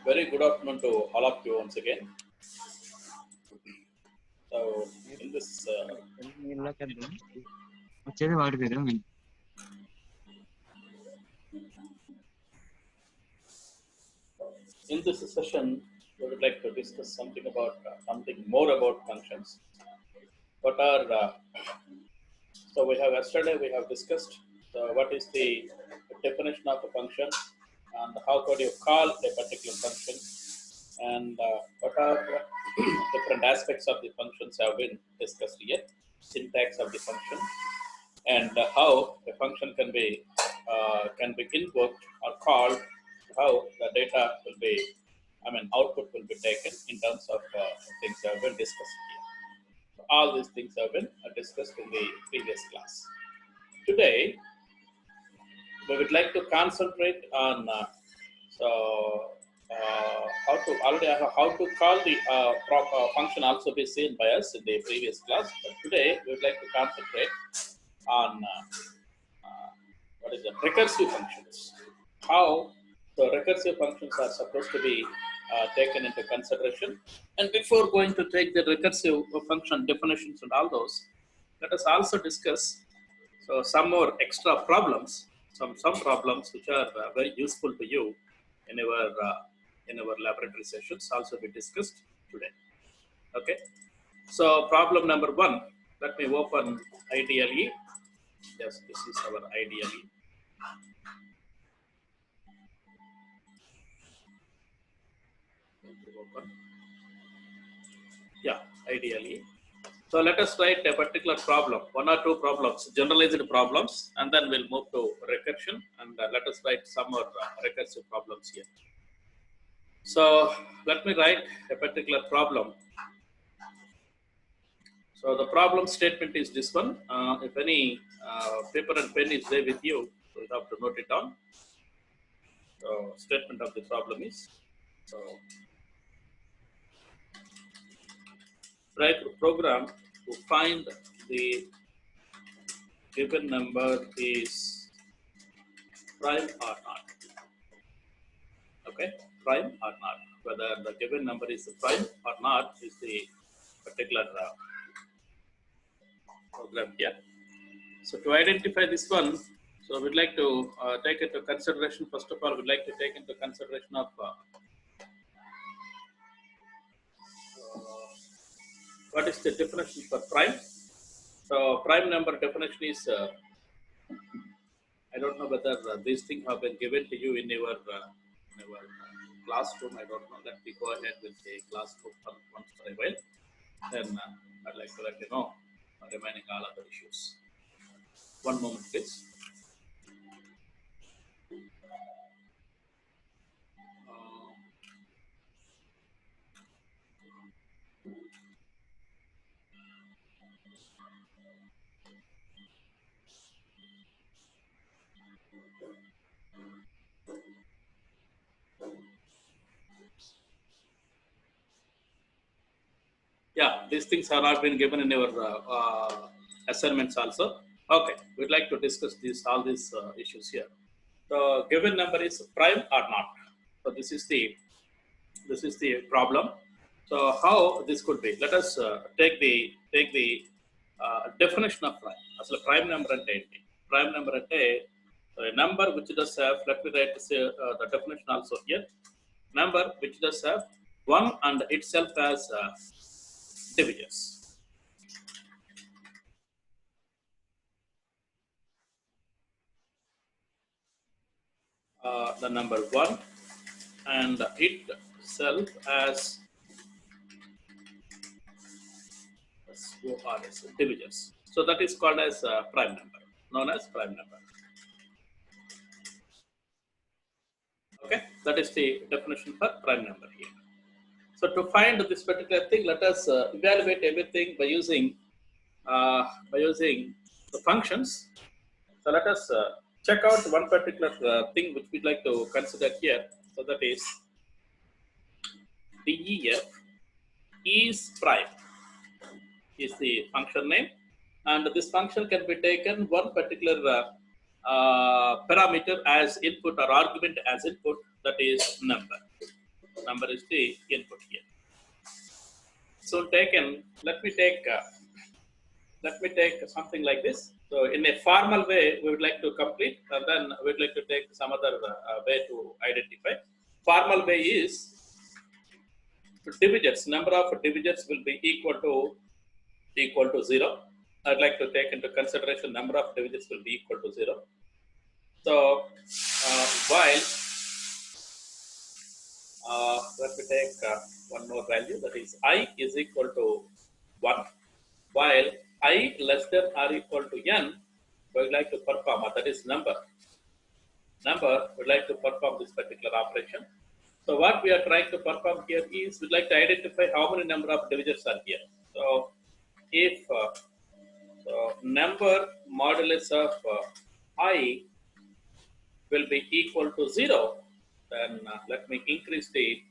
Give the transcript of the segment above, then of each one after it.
Very good afternoon to all of you once again. So, in this session, we would like to discuss something about something more about functions. What are so we have yesterday we have discussed what is the definition of a function and how could you call a particular function and what are different aspects of the functions have been discussed here, syntax of the function, and how a function can be invoked or called, how the data will be, output will be taken in terms of things that have been discussed here. So all these things have been discussed in the previous class. Today, we would like to concentrate on how to call the function also be seen by us in the previous class. But today, we would like to concentrate on what is the recursive functions. How the recursive functions are supposed to be taken into consideration. And before going to take the recursive function definitions and all those, let us also discuss some more extra problems, some problems which are very useful to you in our laboratory sessions also be discussed today. Okay. So problem number 1. Let me open IDLE. Yes, this is our IDLE. Yeah, ideally. So let us write a particular problem, one or two problems, generalized problems, and then we'll move to recursion, and let us write some more recursive problems here. So let me write a particular problem. So the problem statement is this one. If any paper and pen is there with you, so you have to note it down. So statement of the problem is, so write a program to find the given number is prime or not. Okay, prime or not. Whether the given number is prime or not is the particular program here. So to identify this one, so we'd like to take into consideration. First of all, we'd like to take into consideration of what is the definition for prime. So prime number definition is. I don't know whether these things have been given to you in your classroom. I don't know. Let me go ahead with the classroom once for a while. Then I'd like to let you know remaining all other issues. One moment, please. Yeah, these things have not been given in your assignments also. Okay, we'd like to discuss all these issues here. The given number is prime or not. So this is the problem. So how this could be? Let us take the definition of prime. As a prime number and prime number and a number which does have. Let me write the definition also here. Number which does have 1 and itself as divisors. The number 1 and itself as divisors. So that is called as prime number, known as prime number. Okay, that is the definition for prime number here. So to find this particular thing, let us evaluate everything by using the functions. So let us check out one particular thing which we'd like to consider here. So that is def is prime is the function name, and this function can be taken one particular parameter as input or argument as input, that is number. Number is the input here. So let me take something like this. So in a formal way, we would like to complete, and then we would like to take some other way to identify. Formal way is divisors. Number of divisors will be equal to 0. I'd like to take into consideration number of divisors will be equal to 0. So while let me take one more value, that is I is equal to 1, while I less than or equal to n, we would like to perform, that is number would like to perform this particular operation. So what we are trying to perform here is we'd like to identify how many number of divisors are here. So if so number modulus of I will be equal to 0, then let me increase the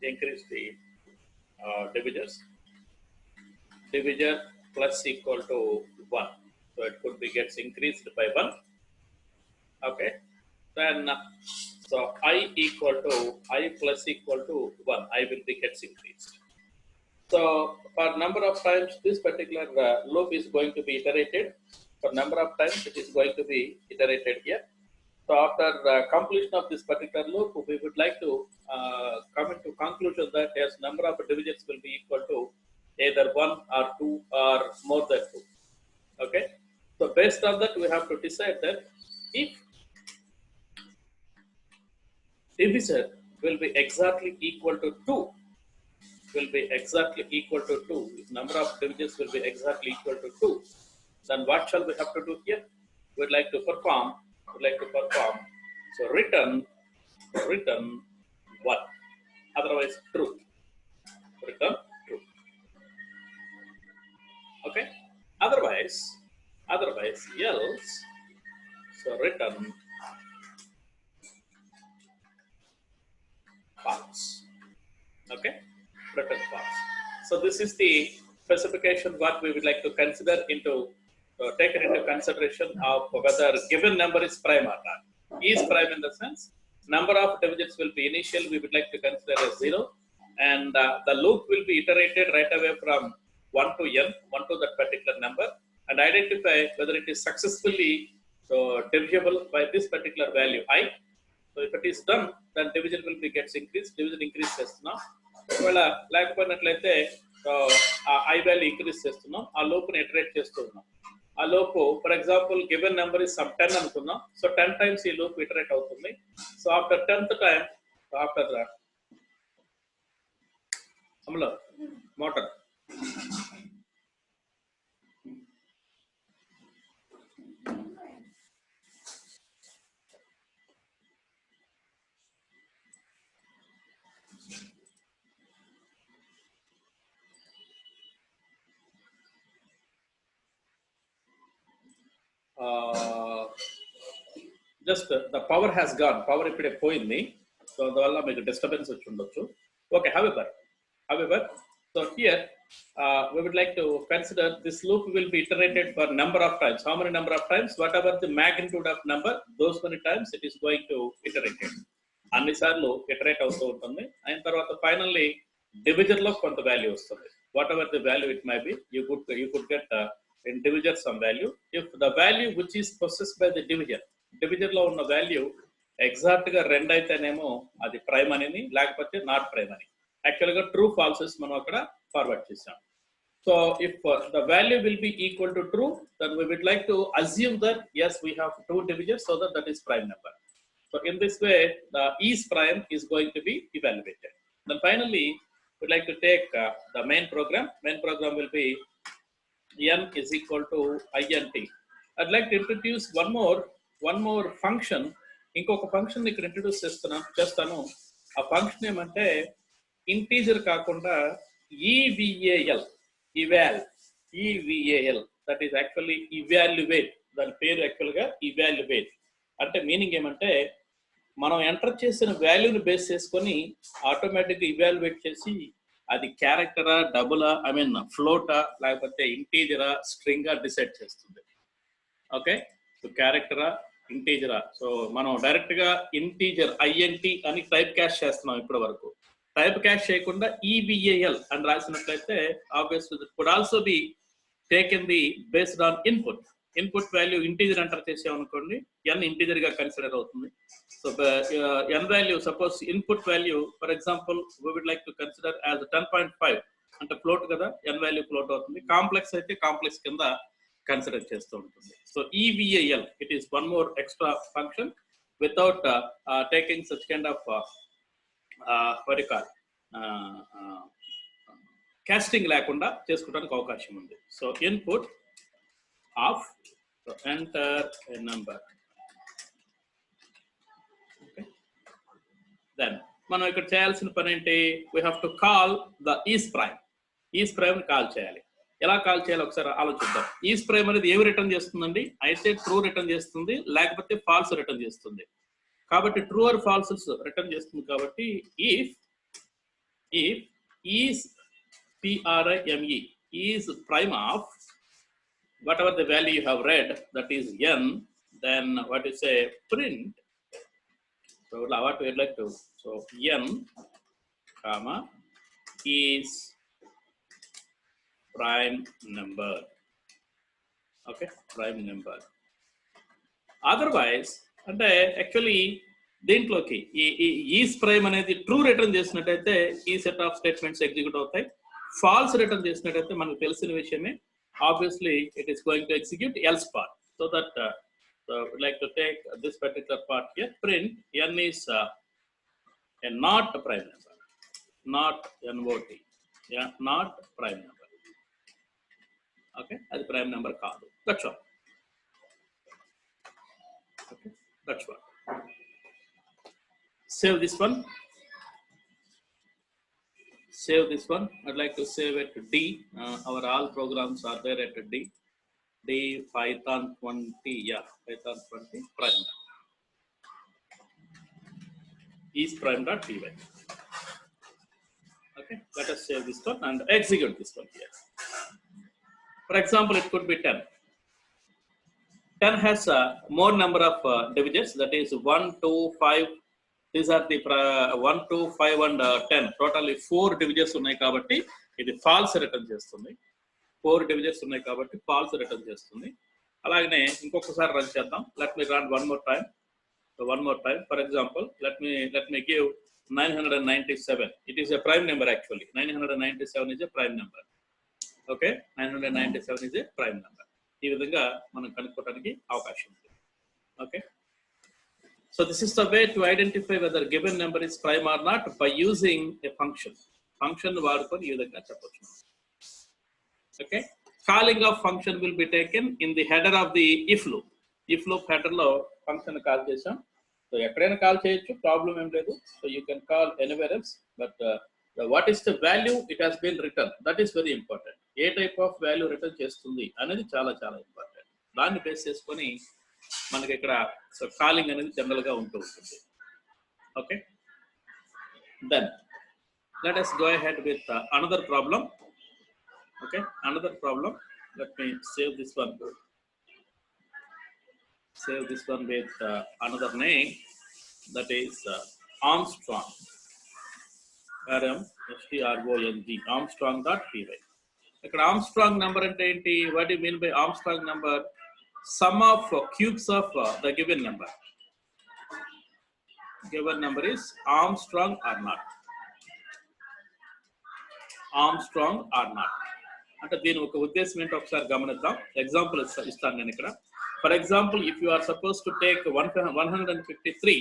divisors. Divisor plus equal to 1. So it could be gets increased by 1. Okay. Then so I plus equal to 1. I will be gets increased. So for number of times this particular loop is going to be iterated. For number of times it is going to be iterated here. So after completion of this particular loop, we would like to come into conclusion that yes, number of divisors will be equal to either 1 or 2 or more than 2. Okay. So based on that, we have to decide that if divisor will be exactly equal to 2, if number of divisors will be exactly equal to 2, then what shall we have to do here? We'd like to perform, so return 1, otherwise true, return true. Okay, otherwise else, so return false. Okay, return false. So this is the specification what we would like to consider into taken into consideration of whether given number is prime or not. Is prime in the sense number of divisors will be initial, we would like to consider as 0, and the loop will be iterated right away from 1 to n, 1 to that particular number, and identify whether it is successfully divisible by this particular value I. So if it is done, then division will be gets increased. Division increase చేస్తున్నాం. ఒకవేళ లేకపోయినట్లయితే I value increase చేస్తున్నాం. ఆ లోపుని iterate చేస్తున్నాం. ఆ లోపు for example given number is some 10 అనుకుందాం. So 10 times ఈ లోపు ఇటరేట్ అవుతుంది. So after 10th time after అమలో motor just the power has gone, power ఇప్పుడే పోయింది. సో అందువల్ల మీకు డిస్టర్బెన్స్ వచ్చి ఉండొచ్చు. Okay, however, so here we would like to consider this loop will be iterated for number of times. How many number of times? Whatever the magnitude of number, those many times it is going to iterate. అన్ని సార్లు iterate అవుతూ ఉంటుంది. అయిన తర్వాత finally divisor లో కొంత value వస్తుంది. Whatever the value it might be, you could get in divisor some value. If the value which is possessed by the divisor లో ఉన్న వాల్యూ ఎగ్జాక్ట్ గా 2 అయితేనేమో అది ప్రైమ్ అని, లేకపోతే నాట్ ప్రైమ్ అని. యాక్చువల్ గా ట్రూ ఫాల్సెస్ మనం అక్కడ ఫార్వర్డ్ చేసాం. So if the value will be equal to true, then we would like to assume that yes, we have 2 divisors, so that is prime number. So in this way the is prime is going to be evaluated. Then finally we'd like to take the main program will be n is equal to int. I'd like to introduce one more function. ఇంకొక function ఇక్కడ introduce చేస్తాను. ఆ function ఏమంటే integer కాకుండా eval, that is actually ఇవాల్యువేట్. దాని పేరు actual గా ఇవాల్యువేట్. అంటే మీనింగ్ ఏమంటే మనం ఎంటర్ చేసిన వాల్యూని బేస్ చేసుకొని ఆటోమేటిక్గా ఇవాల్యువేట్ చేసి అది క్యారెక్టరా, డబులా, ఫ్లోటా, లేకపోతే ఇంటీజరా, స్ట్రింగా డిసైడ్ చేస్తుంది. ఓకే, సో క్యారెక్టరా, ఇంటీజరా. సో మనం డైరెక్ట్ గా ఇంటీజర్ INT అని టైప్ క్యాస్ట్ చేస్తున్నాం ఇప్పటి వరకు. టైప్ క్యాష్ చేయకుండా EVAL అని రాసినట్లయితే obviously it could also be taken the based on input value integer enter చేసామనుకోండి, n ఇంటీజర్ గా కన్సిడర్ అవుతుంది. So n value suppose input value for example we would like to consider as 10.5 అంటే float కదా, n value float అవుతుంది. Complex అయితే complex కింద consider చేస్తూ ఉంటుంది. So EVAL it is one more extra function without taking such kind of what you call casting లేకుండా చేసుకోవడానికి అవకాశం ఉంది. So input of enter a number. Then మనం ఇక్కడ చేయాల్సిన పని ఏంటి, we have to call the is prime call చేయాలి. ఎలా కాల్ చేయాలి ఒకసారి ఆలోచిద్దాం. ఈస్ ప్రైమ్ అనేది ఏమి రిటర్న్ చేస్తుందండి, అయితే ట్రూ రిటర్న్ చేస్తుంది, లేకపోతే ఫాల్స్ రిటర్న్ చేస్తుంది. కాబట్టి ట్రూ ఆర్ ఫాల్సెస్ రిటర్న్ చేస్తుంది. కాబట్టి if is prime is prime of whatever the value you have read, that is n, then what you say, print. So what we would like to, so n comma is prime number. Okay, prime number. Otherwise అంటే actually దీంట్లోకి is prime అనేది true return చేసినట్టయితే ఈ set of statements execute అవుతాయి. False return చేసినట్టయితే మనకు తెలిసిన విషయమే, obviously it is going to execute else part. So that like to take this particular part here, print n is a not prime number, not not, yeah, not prime number. Okay, అది prime number కాదు. That's all. Okay, that's all. Save this one. Save this one. I'd like to save it to D. Our all programs are there at D Python 20. Yeah, Python 20 prime. Is prime.py. Okay, let us save this one and execute this one here. For example, it could be 10. 10 has a more number of divisions, that is 1, 2, 5. These are the 1, 2, 5 and 10. Totally 4 divisions ఉన్నాయి కాబట్టి ఇది false return చేస్తుంది. 4 divisions ఉన్నాయి కాబట్టి false return చేస్తుంది. అలాగనే ఇంకొకసారి run చేద్దాం. Let me run one more time. So one more time. For example, let me give 997. It is a prime number actually. 997 is a prime number. Okay, 997 is a prime number. ఈ విధంగా మనం కనుక్కోవడానికి అవకాశం ఉంది. Okay. So this is the way to identify whether a given number is prime or not by using a function. Function వాడుకొని ఈ విధంగా చెప్పొచ్చు. Okay. Calling of function will be taken in the header of the if loop. If loop header లో function call చేసాం. So ఎక్కడైనా call చేయొచ్చు, problem ఏం లేదు. So you can call anywhere else, but what is the value it has been returned, that is very important. A type of value return చేస్తుంది అనేది చాలా చాలా ఇంపార్టెంట్. దాన్ని బేస్ చేసుకొని మనకి ఇక్కడ కాలింగ్ అనేది జనరల్ గా ఉంటూ ఉంటుంది. Okay, then let us go ahead with another problem. Okay, another problem. Let me save this one. Save this one with another name, that is Armstrong. ARMSTRONG, Armstrong.py. ఇక్కడ Armstrong number అంటే ఏంటి? What you mean by Armstrong number? Sum of cubes of the given number. Given number is Armstrong or not. Armstrong or not. అంటే దీని ఒక ఉద్దేశం ఏంటో ఒకసారి గమనిద్దాం. ఎగ్జాంపుల్ ఇస్తాను నేను ఇక్కడ. For example, if you are suppose to take 153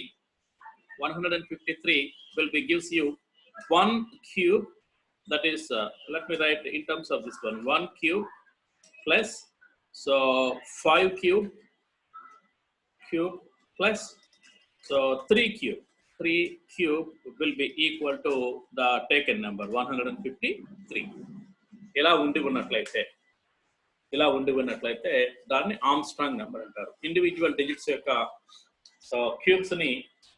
will be gives you 1 cube, that is let me write in terms of this one, 1 cube plus so 5 cube plus so 3 cube will be equal to the taken number 153. ఇలా ఉండి ఉన్నట్లయితే దాన్ని Armstrong number అంటారు. Individual digits యొక్క cubes ని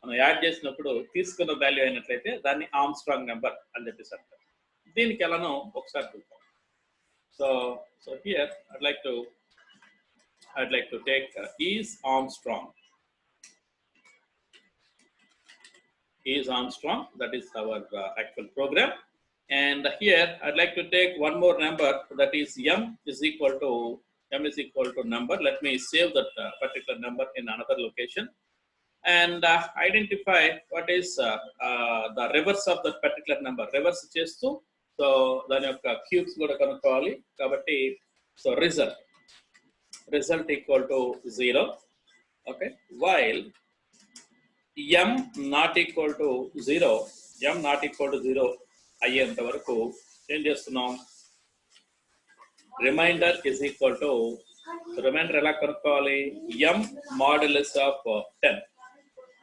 మనం add చేసినప్పుడు తీసుకున్న వాల్యూ అయినట్లయితే దాన్ని ఆర్మ్స్ట్రాంగ్ నెంబర్ అని చెప్పేసి అంటారు. దీనికి ఎలానో ఒకసారి చూద్దాం. So here I'd like to take is Armstrong. is Armstrong. That is our actual program. And here I'd like to take one more number, that is m is equal to number. Let me save that particular number in another location and identify what is the reverse of that particular number. Reverse చేస్తూ so దాని యొక్క cubes కూడా కనుక్కోవాలి కాబట్టి so result equal to 0. Okay, while m not equal to 0, అయ్యేంత వరకు ఏం చేస్తున్నాం, remainder is equal to remainder ఎలా కనుక్కోవాలి, m మాడ్యులస్ ఆఫ్ 10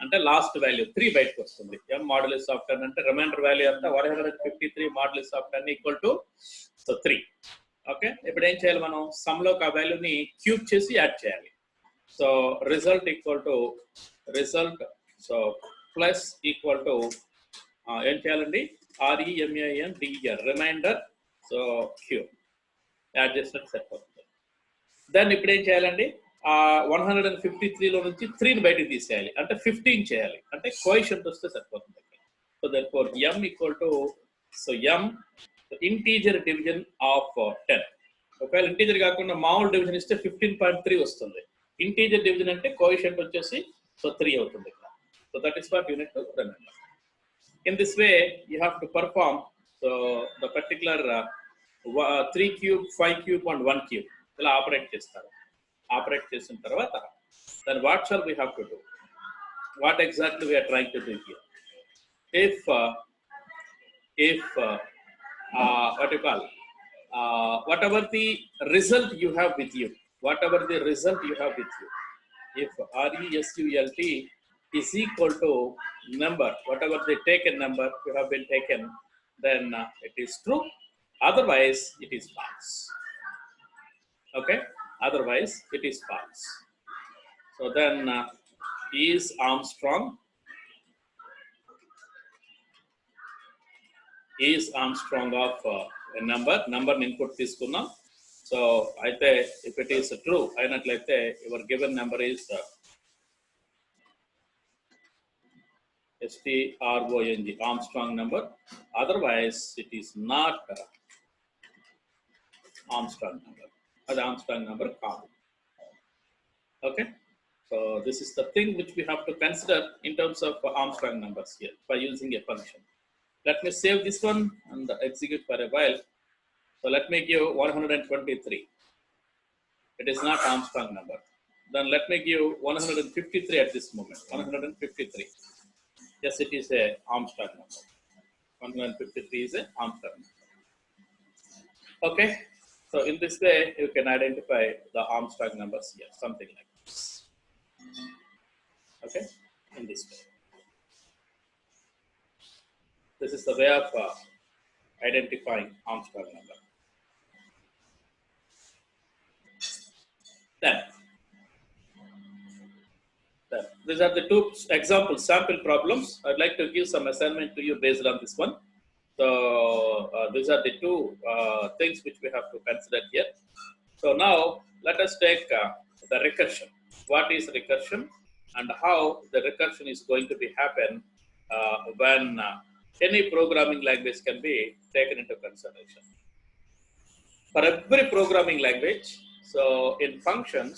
అంటే లాస్ట్ వాల్యూ 3 బయటకు వస్తుంది. m మాడ్యులస్ ఆఫ్ 10 అంటే రిమైండర్ వాల్యూ అంతా 153 modulus of 10 equal to so 3. Okay, ఇప్పుడు ఏం చేయాలి, మనం సమ్లోకి ఆ వాల్యూని క్యూబ్ చేసి యాడ్ చేయాలి. So result equal to so plus equal to ఏం చేయాలండి, REMAINDER remainder so cube add చేసినట్టు సరిపోతుంది. దాన్ని ఇప్పుడు ఏం చేయాలండి, 153లో నుంచి 3ని బయటకు తీసేయాలి, అంటే 15 చేయాలి, అంటే కోఎఫిషియంట్ వస్తే సరిపోతుంది. So therefore m equal to so m integer division of 10. ఒకవేళ ఇంటీజర్ కాకుండా మామూలు డివిజన్ ఇస్తే 15.3 వస్తుంది. ఇంటీజర్ డివిజన్ అంటే కోఎఫిషియంట్ వచ్చేసి సో 3 అవుతుంది. So that is what you need to remember. In this way, you have to perform so the particular 3 cube, 5 cube, and 1 cube. ఇలా operate చేస్తారు. ఆపరేట్ చేసిన తర్వాత then what shall we have to do? What exactly we are trying to do here? If what you call whatever the result you have with you, if RESULT is equal to number, whatever the taken number you have been taken, then it is true. Otherwise, it is false. Okay? Otherwise, it is false. So then, is Armstrong of a number input తీసుకున్నాం. So అయితే if it is true అయినట్లయితే your given number is STRONG, Armstrong number. Otherwise, it is not Armstrong number. That Armstrong number common. Okay. So this is the thing which we have to consider in terms of Armstrong numbers here by using a function. Let me save this one and execute for a while. So let me give 123. It is not Armstrong number. Then let me give 153 at this moment. 153. Yes, it is a Armstrong number. 153 is a Armstrong number. Okay. So in this way, you can identify the Armstrong numbers here, something like this. Okay. In this way. This is the way of identifying Armstrong number. Then these are the 2 example sample problems. I'd like to give some assignment to you based on this one. So these are the 2 things which we have to consider here. So now let us take the recursion. What is recursion and how the recursion is going to be happen when any programming language can be taken into consideration. For every programming language, so in functions,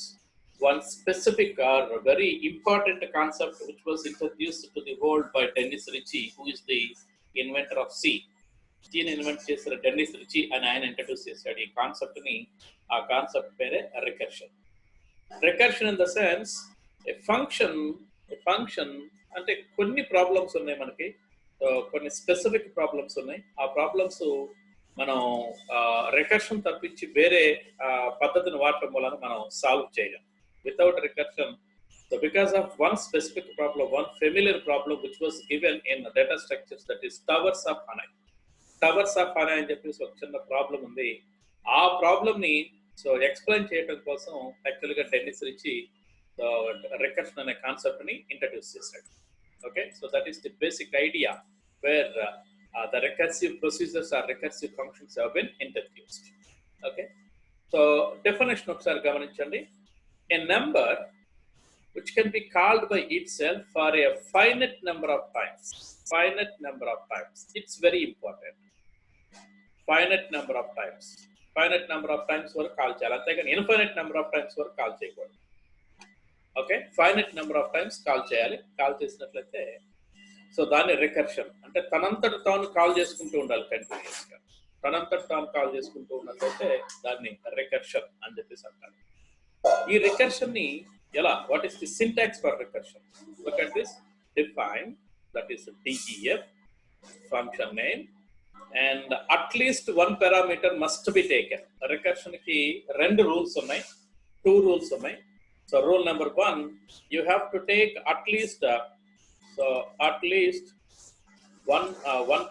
one specific or very important concept which was introduced to the world by Dennis Ritchie, who is the inventor of C. Gene invent చేసిన Dennis Ritchie and ఆయన introduce చేశాడు ఈ concept ని. ఆ concept పేరే recursion. Recursion in the sense a function అంటే కొన్ని problems ఉన్నాయి మనకి, కొన్ని స్పెసిఫిక్ ప్రాబ్లమ్స్ ఉన్నాయి. ఆ ప్రాబ్లమ్స్ మనం రికర్షన్ తప్పించి వేరే పద్ధతిని వాడటం వలన మనం సాల్వ్ చేయలేం. Without recursion, so because of one specific problem, one familiar problem which was given in the data structures, that is towers of Hanai. Towers of Hanai అని చెప్పేసి ఒక చిన్న ప్రాబ్లం ఉంది. ఆ ప్రాబ్లమ్ ని సో ఎక్స్ప్లెయిన్ చేయడం కోసం యాక్చువల్గా డెన్నిస్ రిచి recursion అనే కాన్సెప్ట్ ని ఇంట్రడ్యూస్ చేశాడు. Okay, so that is the basic idea where the recursive procedures or recursive functions have been introduced. Okay, so definition ఒకసారి గమనించండి. A number which which can be called by itself for a finite number of times. Finite number of times. It's very important. Finite number of times. Finite number of times వరకు call చేయాలి, అంతేగాని infinite number of times వరకు call చేయకూడదు. Okay, finite number of times call చేయాలి. Call చేసినట్లయితే so దాన్ని recursion అంటే తనంతట తాను కాల్ చేసుకుంటూ ఉండాలి కంటిన్యూస్గా. తనంతట తాను కాల్ చేసుకుంటూ ఉన్నట్లయితే దాన్ని రికర్షన్ అని చెప్పేసి అంటారు. ఈ రికర్షన్ ని ఎలా, what is the syntax for recursion? Look at this. Define, that is DEF, function name, and at least one parameter must be taken. Recursion ki rendu rules unnai, two rules unnai. So rule number 1, you have to take at least one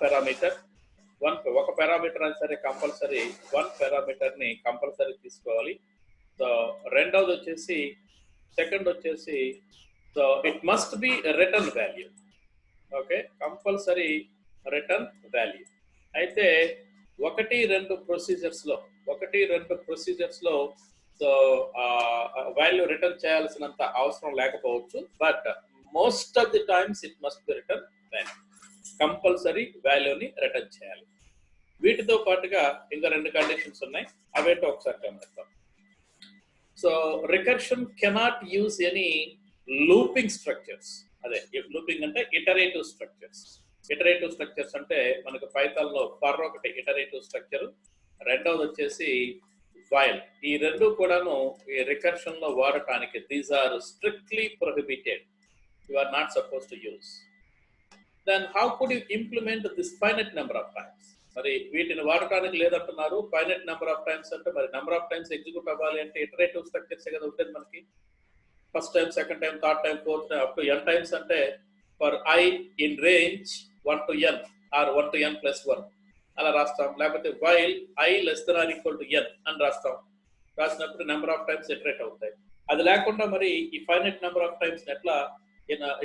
parameter. Oka parameter ani sare compulsory one parameter ni compulsory తీసుకోవాలి. So రెండోది వచ్చేసి second వచ్చేసి so it must be a return value. Okay, compulsory return value. అయితే ఒకటి రెండు procedures లో so value return చేయాల్సినంత అవసరం లేకపోవచ్చు, but most of the times it must be return value. Compulsory వాల్యూని రిటర్న్ చేయాలి. వీటితో పాటుగా ఇంకా రెండు కండిషన్స్ ఉన్నాయి, అవేంటో ఒకసారి గమనిద్దాం. So recursion cannot use any looping structures. అదే లూపింగ్ అంటే ఇటరేటివ్ స్ట్రక్చర్స్. ఇటరేటివ్ స్ట్రక్చర్స్ అంటే మనకు పైథాన్ లో ఫర్ ఒకటి ఇటరేటివ్ స్ట్రక్చర్, రెండవది వచ్చేసి వైల్. ఈ రెండు కూడాను ఈ రికర్షన్ లో వాడటానికి these are strictly prohibited. You are not suppose to use. Then how could you implement this finite number of times? మరి వీటిని వాడటానికి లేదంటున్నారు. ఫైనైట్ నెంబర్ ఆఫ్ టైమ్స్ అంటే మరి నెంబర్ ఆఫ్ టైమ్స్ ఎగ్జిక్యూట్ అవ్వాలి అంటే ఇటరేటివ్ స్ట్రక్చర్స్ కదా ఉంటుంది మనకి. First time, second time, third time, fourth time, up to n times అంటే for I in range 1 to n or 1 to n plus 1 అలా రాస్తాం. లేకపోతే while I less than or equal to n అని రాస్తాం. రాసినప్పుడు నెంబర్ ఆఫ్ టైమ్స్ ఇటరేట్ అవుతాయి. అది లేకుండా మరి ఈ ఫైనైట్ నెంబర్ ఆఫ్ టైమ్స్ ఎట్లా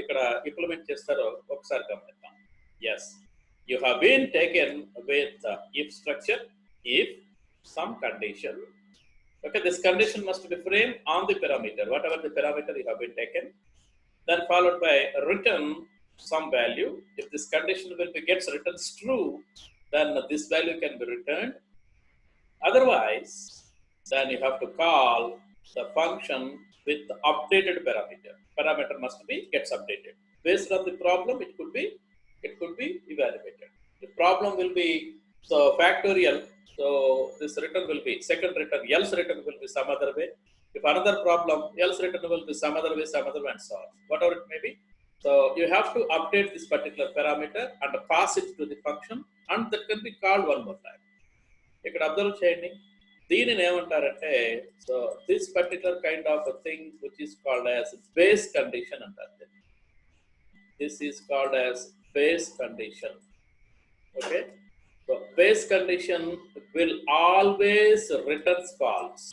ఇక్కడ ఇంప్లిమెంట్ చేస్తారో ఒకసారి గమనిద్దాం. yes, you have been taken with if structure if some condition. Okay, this condition must be framed on the parameter, whatever the parameter you have been taken, then followed by return some value. If this condition gets returns true, then this value can be returned. Otherwise, then you have to call the function with the updated parameter. Parameter must be gets updated based on the problem. It could be evaluated. The problem will be so factorial. So this return will be second return, else return will be some other way. If another problem, else return will be some other way, and so on. Whatever it may be. So you have to update this particular parameter and pass it to the function, and that can be called one more time. ఇక్కడ observe చేయండి, దీనిని ఏమంటారంటే so this particular kind of thing which is called as base condition అంటారు. This is called as base condition. Okay, so base condition will always returns false.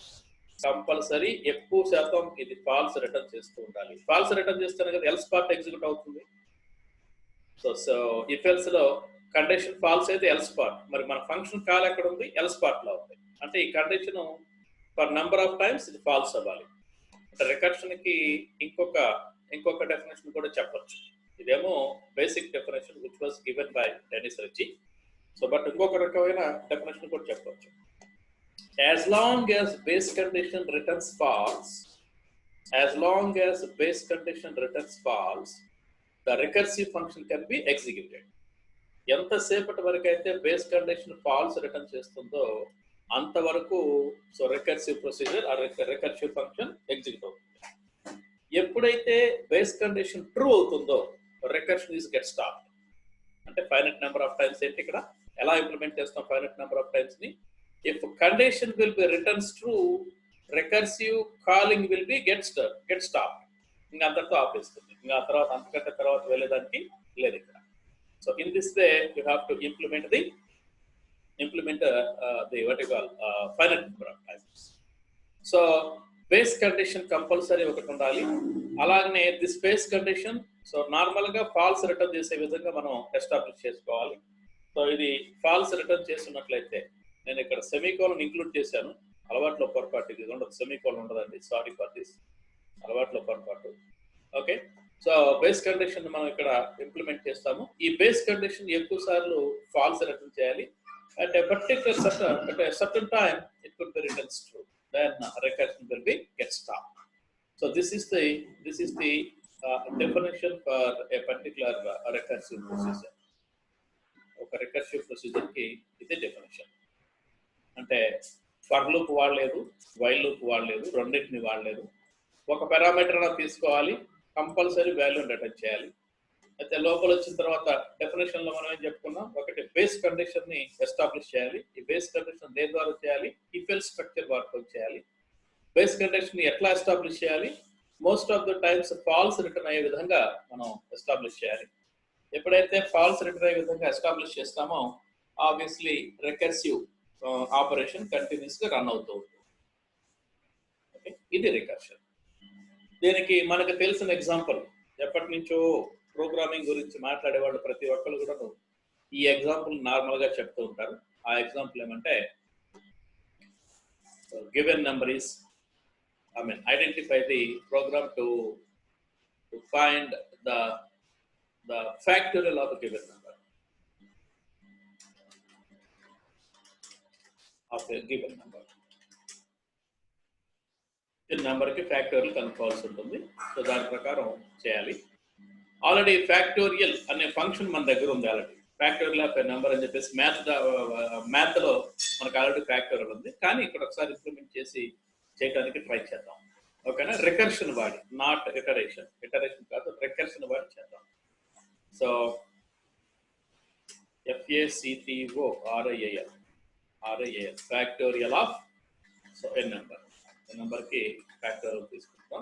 Compulsory ఎక్కువ శాతం ఇది false return చేస్తూ ఉండాలి. ఫాల్స్ రిటర్న్ చేస్తేనే కదా else part execute అవుతుంది. So if else లో కండిషన్ ఫాల్స్ అయితే ఎల్స్ పార్ట్, మరి మన ఫంక్షన్ కాల్ ఎక్కడ ఉంది? ఎల్స్ పార్ట్ లో ఉంది. అంటే ఈ condition for number of times ఇది ఫాల్స్ అవ్వాలి. అంటే రికర్షన్ కి ఇంకొక డెఫినేషన్ కూడా చెప్పొచ్చు. ఇదేమో basic definition which was given by Dennis Ritchie. So but ఇంకొక రకమైన డెఫినేషన్ కూడా చెప్పొచ్చు. As long as base condition returns false, the recursive function can be executed. ఎంతసేపటి వరకు అయితే బేస్ కండిషన్ ఫాల్స్ రిటర్న్ చేస్తుందో అంతవరకు సో రికర్సివ్ ప్రొసీజర్ ఆ recursive function execute అవుతుంది. ఎప్పుడైతే బేస్ కండిషన్ ట్రూ అవుతుందో రికర్షన్ ఈస్ గెట్ స్టార్ట్. అంటే ఫైనైట్ నెంబర్ ఆఫ్ టైమ్స్ ఏంటి, ఇక్కడ ఎలా ఇంప్లిమెంట్ చేస్తాం ఫైనైట్ నెంబర్ ఆఫ్ టైమ్స్ ని? If condition will be returns true, recursive calling will be get stopped. ఇంకా అంతటితో ఆపేస్తుంది. ఇంకా తర్వాత అంతకంటే తర్వాత వెళ్ళేదానికి లేదు ఇక్కడ. So in this way you have to implement the what you call finite number of times. So base condition compulsory ఒకటి ఉండాలి. అలాగనే this base condition so normal గా ఫాల్స్ రిటర్న్ చేసే విధంగా మనం ఎస్టాబ్లిష్ చేసుకోవాలి. సో ఇది ఫాల్స్ రిటర్న్ చేస్తున్నట్లయితే నేను ఇక్కడ సెమీకోలన్ ఇంక్లూడ్ చేశాను. అలవాట్లో పొరపాటు ఇది ఉండదు, సెమీకోలన్ ఉండదండి. సారీ ఫర్ దిస్, అలవాట్లో పొరపాటు. సో బేస్ కండిషన్ మనం ఇక్కడ ఇంప్లిమెంట్ చేస్తాము. ఈ బేస్ కండిషన్ ఎక్కువ సార్లు ఫాల్స్ రిటర్న్ చేయాలి. At a particular at a certain time, it could be written true. Then recursion will be get stopped. So this is the definition for a particular recursive procedure. ఒక recursive procedure కి ఇది definition. అంటే for loop వాడలేదు, while loop వాడలేదు, రెండింటిని వాడలేదు. ఒక parameter తీసుకోవాలి, కంపల్సరీ వాల్యూని రిటర్న్ చేయాలి. అయితే లోపల వచ్చిన తర్వాత డెఫినేషన్ లో మనం ఏం చెప్పుకున్నాం, ఒకటి బేస్ కండిషన్ ని ఎస్టాబ్లిష్ చేయాలి. ఈ బేస్ కండిషన్ దేని ద్వారా చేయాలి, ఇఫ్ ఎల్స్ స్ట్రక్చర్ వాడుకొని చేయాలి. బేస్ కండిషన్ ని ఎట్లా ఎస్టాబ్లిష్ చేయాలి, most of the times false return అయ్యే విధంగా మనం ఎస్టాబ్లిష్ చేయాలి. ఎప్పుడైతే ఫాల్స్ రిటర్న్ అయ్యే విధంగా ఎస్టాబ్లిష్ చేస్తామో ఆబ్వియస్లీ రికర్సివ్ ఆపరేషన్ కంటిన్యూస్ గా రన్ అవుతూ ఉంటుంది. ఓకే, ఇది రికర్షన్. దీనికి మనకు తెలిసిన ఎగ్జాంపుల్, ఎప్పటి నుంచో ప్రోగ్రామింగ్ గురించి మాట్లాడే వాళ్ళు ప్రతి ఒక్కరు కూడా ఈ ఎగ్జాంపుల్ నార్మల్ గా చెప్తూ ఉంటారు. ఆ ఎగ్జాంపుల్ ఏమంటే, given number is identify the program to find the factorial of given number of a given number. ఈ నెంబర్కి ఫ్యాక్టోరియల్ కనుక్కోవాల్సి ఉంటుంది. సో దాని ప్రకారం చేయాలి. ఆల్రెడీ ఫ్యాక్టోరియల్ అనే ఫంక్షన్ మన దగ్గర ఉంది. Already factorial of a number అని చెప్పేసి మ్యాథ్ లో మనకు ఆల్రెడీ ఫ్యాక్టోరియల్ ఉంది. కానీ ఇక్కడ ఒకసారి ఇంప్లిమెంట్ చేసి చేయడానికి ట్రై చేద్దాం. ఓకేనా, రికర్షన్ వాడి, నాట్ ఇటరేషన్ కాదు, రికర్షన్ వాడి చేద్దాం. So FACTORIAL factorial of a నెంబర్కి ఫ్యాక్టోరియల్ తీసుకుంటాం.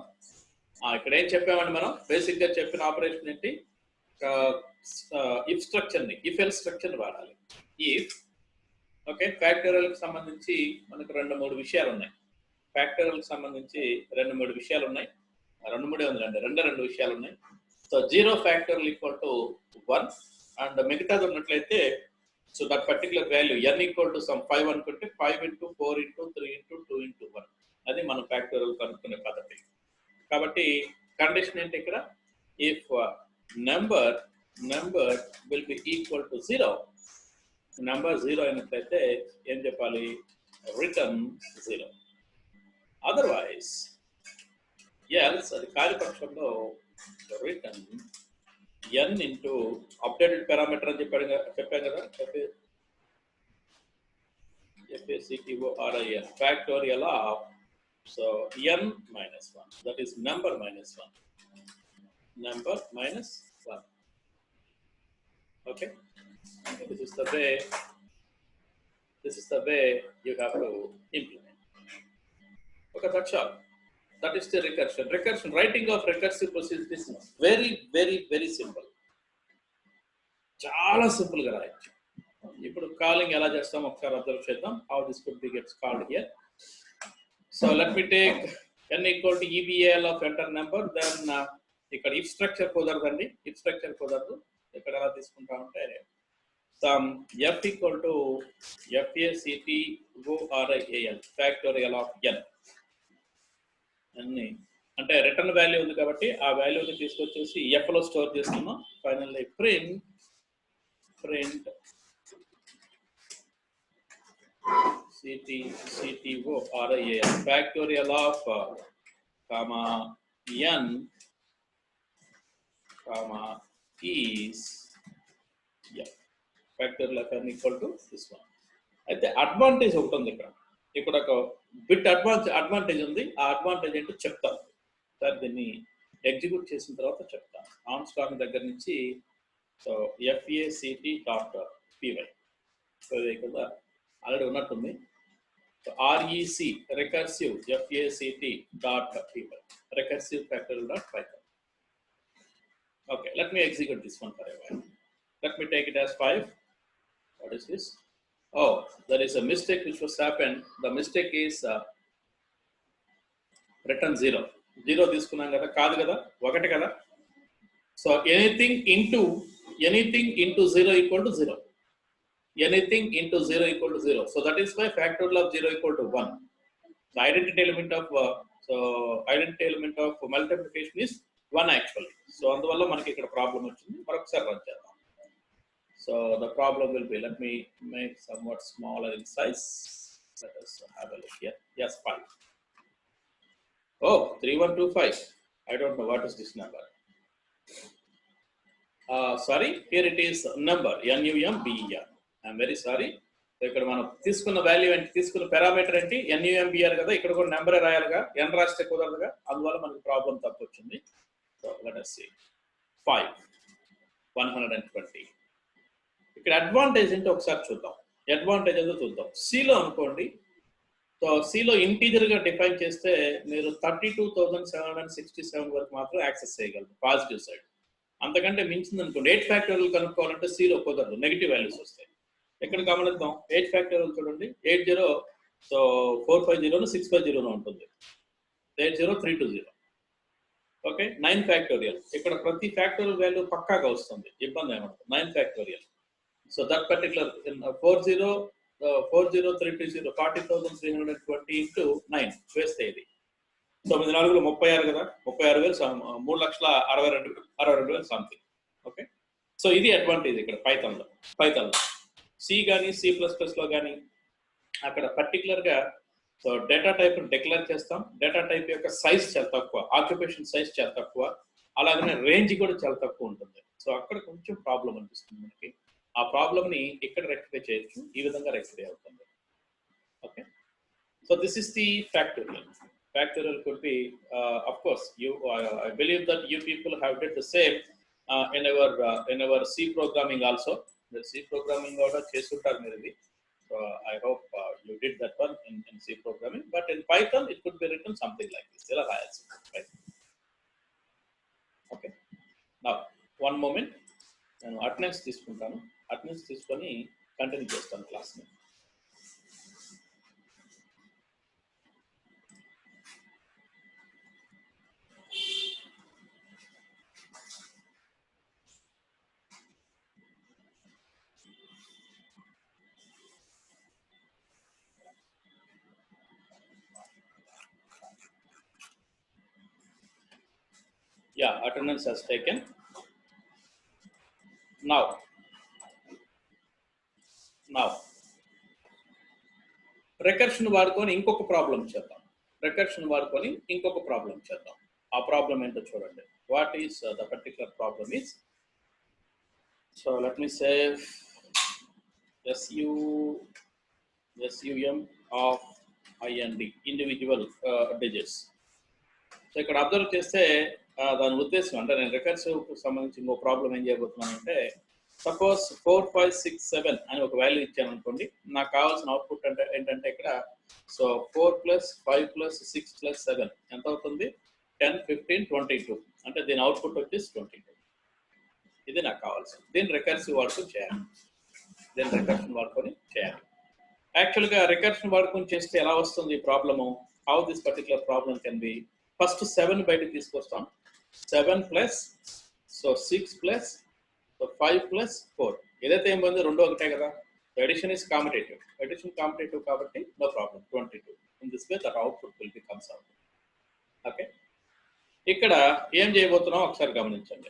ఇక్కడ ఏం చెప్పామండి మనం, బేసిక్ గా చెప్పిన ఆపరేషన్ ఏంటి, ఇఫ్ స్ట్రక్చర్ ని, ఇఫ్ ఎల్ స్ట్రక్చర్ వాడాలి. ఇఫ్ ఓకే, ఫ్యాక్టోరియల్ కి సంబంధించి మనకు రెండు మూడు విషయాలు ఉన్నాయి. ఫ్యాక్టోరియల్ కి సంబంధించి రెండు మూడు విషయాలు ఉన్నాయి. రెండు విషయాలు ఉన్నాయి. So 0 factorial equal to 1 and మిగతాది ఉన్నట్లయితే so that particular value n equal to some 5 అనుకుంటే 5 into 4 into 3 into 2 into 1 అది మనం ఫ్యాక్టోరియల్ కనుక్కునే పద్ధతి. కాబట్టి కండిషన్ ఏంటి ఇక్కడ, if number will be equal to 0, number 0 అయినట్లయితే ఏం చెప్పాలి, రిటర్న్ 0. అదర్వైజ్ ఎల్స్ అది కాని పక్షంలో return n into updated parameter అని చెప్పాం కదా, FACTORIAL factorial of so n minus 1, that is number minus 1, okay. This is the way you have to implement. Okay, that's all. That is the recursion. Writing of recursive procedure is very very very simple. చాలా simple గా రాయొచ్చు. ఇప్పుడు calling ఎలా చేస్తాం ఒకసారి observe చేద్దాం. how this could be gets called here. So let me take n equal to EBAL of enter number. Then ఇక్కడ if structure కుదరదండి, if structure కుదరదు. ఇక్కడ ఎలా తీసుకుంటామంటే some f equal to FACTORIAL factorial of n అన్ని అంటే return value ఉంది కాబట్టి ఆ వాల్యూని తీసుకొచ్చేసి f లో స్టోర్ చేస్తున్నాం. Finally print CTORIAL factorial of n is factorial of n equal to this one. అయితే అడ్వాంటేజ్ ఒకటి ఉంది ఇక్కడ ఒక బిట్ అడ్వాంటేజ్ ఉంది. ఆ అడ్వాంటేజ్ ఏంటో చెప్తాను సార్, దీన్ని ఎగ్జిక్యూట్ చేసిన తర్వాత చెప్తాను. ఆర్మ్స్ట్రాంగ్ దగ్గర నుంచి సో FACT.py ఇక్కడ ఆల్రెడీ ఉన్నట్టుంది. REC recursive FACT.py recursive factorial.python. Okay, let me execute this one for a while. Let me take it as 5. What is this? Oh, there is a mistake which was happened. The mistake is return 0. 0 తీసుకున్నాం కదా, కాదు కదా, ఒకటి కదా. So anything into 0 equal to 0. Anything into 0 equal to 0. So that is why factorial of 0 equal to 1. The identity element of multiplication is 1 actually. So అందువల్ల మనకి ఇక్కడ problem వచ్చింది. మరొకసారి రన్ చేద్దాం. So the problem will be, let me make somewhat smaller in size. Let us have a look here. Yes, 5. Oh, 3125. I don't know what is this number. Sorry, here it is number, NUMBER. I'm very sorry. ఇక్కడ మనం తీసుకున్న value ఏంటి, తీసుకున్న parameter ఏంటి, NUMBR కదా, ఇక్కడ కూడా నెంబరే రాయాలిగా, n రాస్తే కుదరదుగా, అందువల్ల మనకి ప్రాబ్లం తప్పు వచ్చింది. So let us see 5 120. ఇక్కడ అడ్వాంటేజ్ ఏంటో ఒకసారి చూద్దాం. అడ్వాంటేజ్ ఏదో చూద్దాం. సిలో అనుకోండి, సో సిలో ఇంటీజర్గా డిఫైన్ చేస్తే మీరు 32,767 వరకు మాత్రం యాక్సెస్ చేయగలరు పాజిటివ్ సైడ్. అంతకంటే మించింది అనుకోండి 8 ఫ్యాక్టోరియల్ కనుక్కోవాలంటే సిలో కుదరదు, నెగిటివ్ వాల్యూస్ వస్తాయి. ఇక్కడ గమనిద్దాం, 8 ఫ్యాక్టోరియల్ చూడండి, 80, సో 450 650 ఉంటుంది, 80320. ఓకే, 9 ఫ్యాక్టోరియల్, ఇక్కడ ప్రతి ఫ్యాక్టోరియల్ వాల్యూ పక్కాగా వస్తుంది, ఇబ్బంది ఏమవుతుంది. 9 factorial, so that particular 40320 40,320 into 9 వేస్తే ఇది 9 4 36 కదా, 36,000 3,62,62,000 సంథింగ్. ఓకే, సో ఇది అడ్వాంటేజ్ ఇక్కడ పైథాన్లో. సి కానీ C++లో కానీ అక్కడ పర్టికులర్గా సో డేటా టైప్ డిక్లేర్ చేస్తాం. డేటా టైప్ యొక్క సైజ్ చాలా తక్కువ, ఆక్యుపేషన్ సైజ్ చాలా తక్కువ, అలాగనే రేంజ్ కూడా చాలా తక్కువ ఉంటుంది. సో అక్కడ కొంచెం ప్రాబ్లం అనిపిస్తుంది మనకి. ఆ ప్రాబ్లమ్ని ఇక్కడ రెక్టిఫై చేయొచ్చు, ఈ విధంగా రెక్టిఫై అవుతుంది. Okay, so this is the factorial. Factorial could be, of course, I believe that you people have did the same in our C programming also. The C programming order chesutar maybe. So I hope you did that one in C programming. But in Python, it could be written something like this. Right? Okay. Now, one moment. Attendance తీసుకుంటాను. Attendance తీసుకొని continue చేస్తాను క్లాస్ని. Yeah, attendance has taken. Now, recursion వాడుకొని ఇంకొక problem చేద్దాం. ఆ problem ఏంటో చూడండి. What is the particular problem is? So let me say SUM of IND, individual digits. So ఇక్కడ అబ్జర్వ్ చేస్తే దాని ఉద్దేశం అంటే నేను రికర్సివ్కి సంబంధించి ఇంకో ప్రాబ్లం ఏం చేయబోతున్నానంటే, సపోజ్ 4 5 6 7 అని ఒక వాల్యూ ఇచ్చాను అనుకోండి. నాకు కావాల్సిన అవుట్పుట్ అంటే ఏంటంటే ఇక్కడ సో 4 + 5 + 6 + 7 ఎంత అవుతుంది, 10 15 22. అంటే దీని అవుట్పుట్ వచ్చేసి 22. ఇది నాకు కావాల్సింది. దీన్ని రికర్సివ్ వాడుకొని చేయాలి. యాక్చువల్గా రికర్షన్ వాడుకొని చేస్తే ఎలా వస్తుంది ఈ problem, how this particular problem can be. First 7 బయటకు తీసుకొస్తాం. 7 + సో 6 + సో 5 + 4 ఏదైతే ఏం పొంది రెండో ఒకటే కదా. ఎడిషన్ ఈస్ కాంపిటేటివ్ కాబట్టి no problem 22. In this way that output will be comes out. Okay, ఇక్కడ ఏం చేయబోతున్నాం ఒకసారి గమనించండి.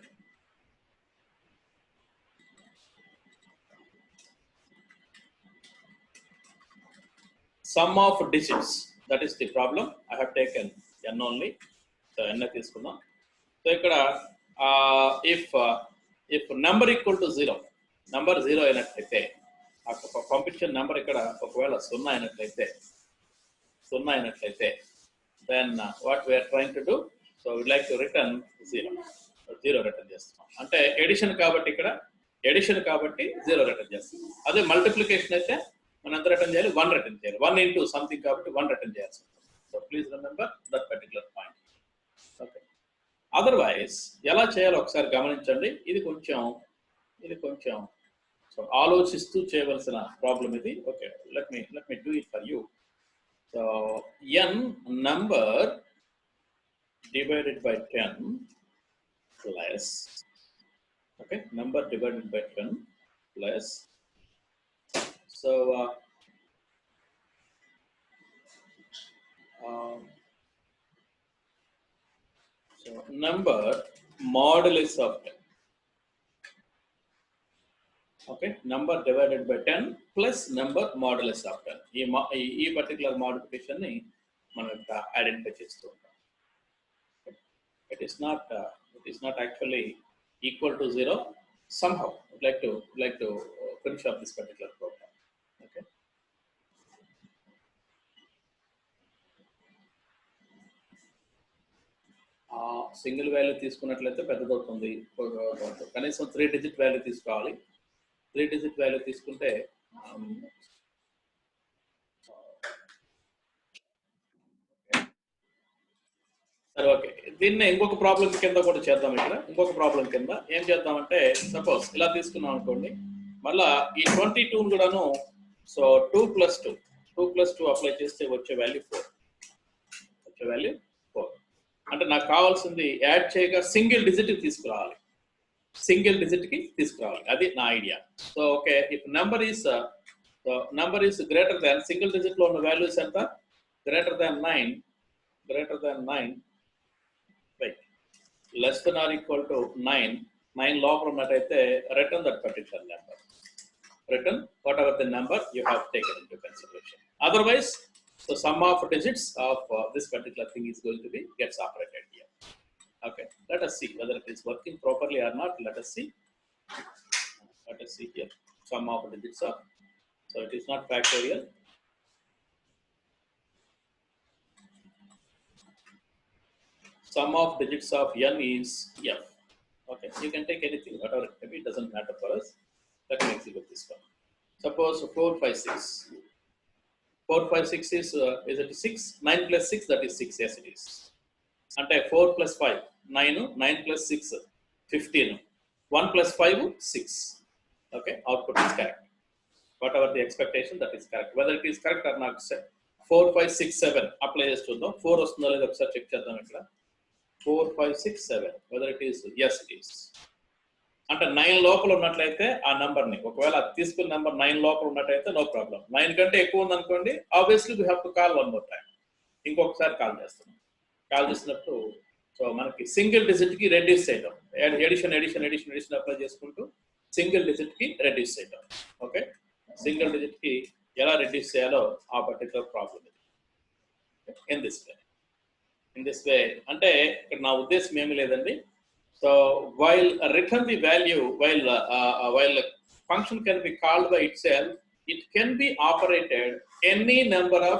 Sum of digits, that is the problem. I have taken n only, so n తీసుకున్నాం. సో ఇక్కడ if number equal to 0, number 0 అయినట్లయితే పంపించిన number ఇక్కడ ఒకవేళ 0 అయినట్లయితే then what we are trying to do, so we like to return 0 return చేస్తున్నాం. అంటే edition కాబట్టి 0 రిటర్న్ చేస్తున్నాం. అదే మల్టిప్లికేషన్ అయితే మనం ఎంత రిటర్న్ చేయాలి, 1 రిటర్న్ చేయాలి. 1 into something కాబట్టి 1 రిటర్న్ చేయాల్సి ఉంటుంది. So please remember that particular point. Okay, otherwise ఎలా చేయాలో ఒకసారి గమనించండి. ఇది కొంచెం సో ఆలోచిస్తూ చేయవలసిన ప్రాబ్లం ఇది. Okay, let me do it for you. So n number divided by 10 plus, okay, number divided by 10 plus, so number modulus of 10. Okay, number divided by 10 plus number modulus of 10. ఈ particular modification ని మనం identify చేస్తూ ఉంటాం. It is not actually equal to 0. Somehow, I'd like to finish up this particular program. Okay. Single value తీసుకున్నట్లయితే పెద్దదవుతుంది. కనీసం 3 digit value తీసుకోవాలి. 3 digit value తీసుకుంటే సరే, ఓకే. దీన్ని ఇంకొక ప్రాబ్లం కింద కూడా చేద్దాం. ఇక్కడ ఇంకొక ప్రాబ్లం కింద ఏం చేద్దామంటే, సపోజ్ ఇలా తీసుకున్నాం అనుకోండి. మళ్ళా ఈ 22 కూడాను, సో 2 + 2 అప్లై చేస్తే వచ్చే వాల్యూ 4. అంటే నాకు కావాల్సింది యాడ్ చేయగా సింగిల్ డిజిట్ కి తీసుకురావాలి. అది నా idea. So okay, if number is greater than, single digit లో ఉన్న వాల్యూస్ ఎంత? Greater than 9, right, less than or equal to 9 లోపల ఉన్నట్టయితే return that particular number. Return whatever the number you have taken into consideration. Otherwise, the sum of digits of this particular thing is going to be gets operated here. Okay, let us see whether it is working properly or not. Let us see here. Sum of digits of, so it is not factorial. Sum of digits of n is f. Okay, you can take anything, whatever it may be, it doesn't matter for us. Let me execute this one. Suppose 4, 5, 6. 4, 5, 6 is it 6? 9 plus 6, that is 6. Yes, it is. Ante 4 plus 5, 9. 9 plus 6, 15. 1 plus 5, 6. Okay, output is correct. Whatever the expectation, that is correct. Whether it is correct or not, 4, 5, 6, 7. Apply this to them. 4 వస్తుందో లేదో ఒకసారి check చేద్దాం ఇక్కడ. 4, 5, 6, 7. Whether it is, yes, it is. అంటే 9 లోపల ఉన్నట్లయితే ఆ నంబర్ని, ఒకవేళ తీసుకున్న నెంబర్ 9 లోపల ఉన్నట్లయితే నో ప్రాబ్లం. 9 కంటే ఎక్కువ ఉందనుకోండి, obviously we have to call one more time. ఇంకొకసారి కాల్ చేస్తున్నాం. కాల్ చేసినప్పుడు సో మనకి సింగిల్ డిజిట్ కి రెడ్యూస్ చేయడం, ఎడిషన్ అప్లై చేసుకుంటూ సింగిల్ డిజిట్ కి రెడ్యూస్ చేయడం. ఓకే, సింగిల్ డిజిట్ కి ఎలా రెడ్యూస్ చేయాలో ఆ పర్టికులర్ ప్రాబ్లం ఇది. ఇన్ దిస్ వే అంటే ఇక్కడ నా ఉద్దేశం ఏమీ లేదండి. So while return the value, while a function can be called by itself, it can be operated any number of